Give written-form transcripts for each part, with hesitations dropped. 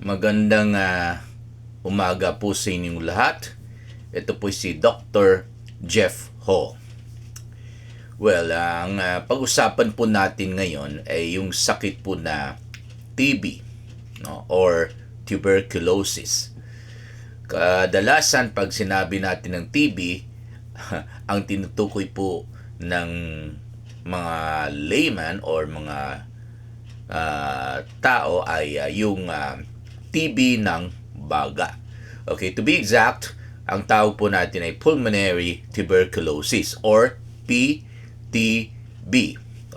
Magandang umaga po sa inyong lahat. Ito po si Dr. Jeff Ho. Well, ang pag-usapan po natin ngayon ay yung sakit po na TB, no, or tuberculosis. Kadalasan pag sinabi natin ng TB, ang tinutukoy po ng mga layman or mga tao ay yung TB ng baga. Okay, to be exact, ang tawag po natin ay pulmonary tuberculosis or PTB.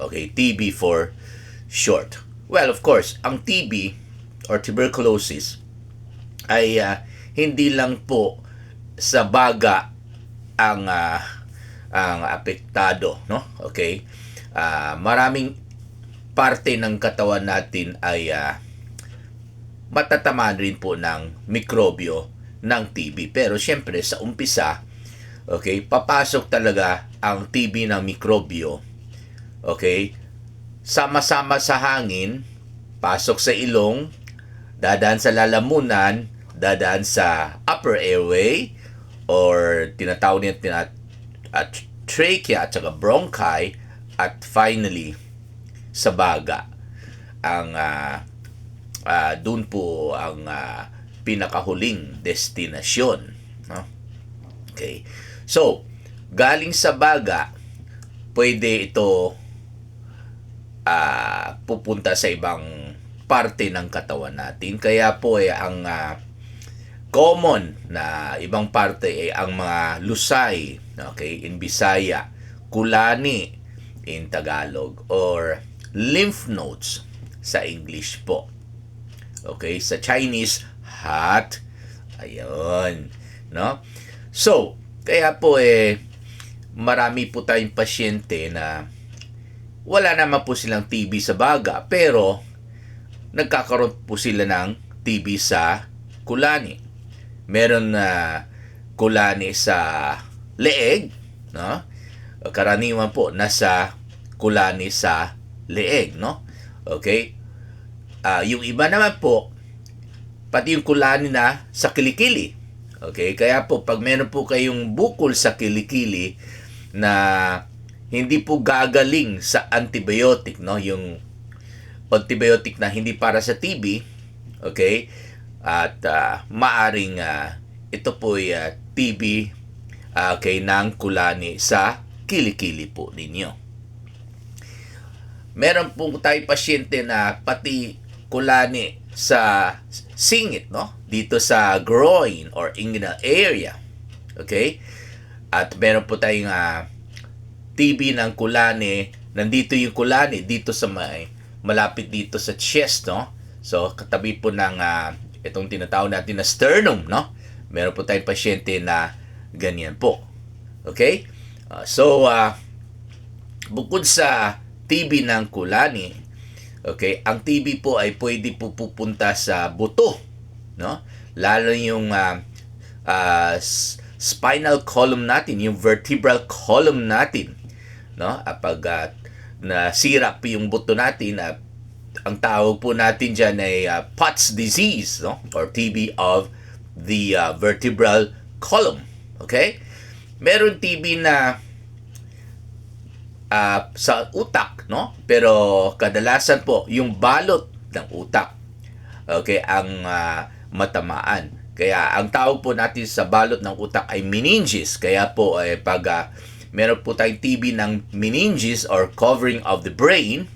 Okay, TB for short. Well, of course, ang TB or tuberculosis ay hindi lang po sa baga ang apektado, no? Okay? Maraming parte ng katawan natin ay matatamaan rin po ng mikrobyo ng TB. Pero syempre sa umpisa, okay, papasok talaga ang TB ng mikrobyo. Okay? Sama-sama sa hangin, pasok sa ilong, dadaan sa lalamunan, dadaan sa upper airway or tinatawag niya trachea at saka bronchi, at finally sa baga. Ang doon po ang pinakahuling destinasyon, no? Okay. So, galing sa baga, pwede ito pupunta sa ibang parte ng katawan natin. Kaya po ang common na ibang parte ay ang mga lusay, okay, in Bisaya, kulani in Tagalog, or lymph nodes sa English po. Okay, sa Chinese, heart. Ayun, no? So, kaya po marami po tayong pasyente na wala naman po silang TB sa baga, pero nagkakaroon po sila ng TB sa kulani. Meron na kulani sa leeg, no? Karaniwan po nasa kulani sa leeg, no? Okay? Yung iba naman po, pati yung kulani na sa kilikili. Okay? Kaya po, pag meron po kayong bukol sa kilikili na hindi po gagaling sa antibiotic, no? Yung antibiotic na hindi para sa TB, okay? At maaring ito po ay TB okay, ng kulani sa kilikili po ninyo. Meron po tayong pasyente na pati kulani sa singit, no? Dito sa groin or inguinal area. Okay? At meron po tayong TB ng kulani. Nandito yung kulani dito sa malapit dito sa chest, no? So, katabi po ng itong tinatawag natin na sternum, no? Meron po tayong pasyente na ganyan po. Okay? Bukod sa TB ng kulani, okay, ang TB po ay pwede po pupunta sa buto, no? Lalo yung spinal column natin, yung vertebral column natin, no? Pag nasira po yung buto natin, ang tawag po natin dyan ay Pott's disease, no? Or TB of the vertebral column. Okay? Meron TB na sa utak, no? Pero kadalasan po yung balot ng utak, okay, ang matamaan. Kaya ang tawag po natin sa balot ng utak ay meninges. Kaya po pag meron po tayong TB ng meninges or covering of the brain,